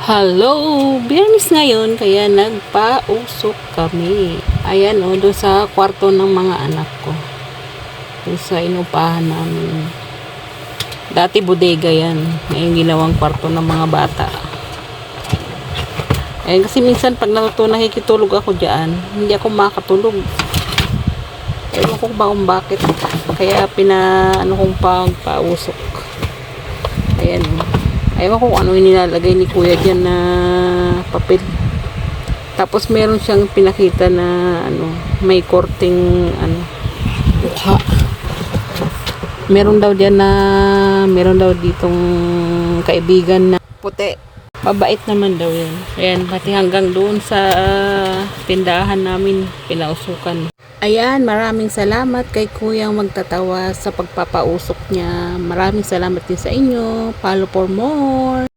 Hello! Biyernes ngayon, kaya nagpausok kami. Ayan o, doon sa kwarto ng mga anak ko. Doon sa inupahan namin. Dati bodega yan. Ngayon ginawang kwarto ng mga bata. Ayan, kasi minsan pag nakikitulog ako dyan, hindi ako makatulog. Ewan ko ba kung bakit. Kaya kong pagpausok. Ayan o. Ewan ko kung ano yung nilalagay ni kuya dyan na papel. Tapos meron siyang pinakita na may korting mukha. Meron daw ditong kaibigan na puti. Mabait naman daw yun. Ayan, pati hanggang doon sa tindahan namin pinausukan. Ayan, maraming salamat kay Kuyang Magtatawa sa pagpapausok niya. Maraming salamat din sa inyo. Follow for more.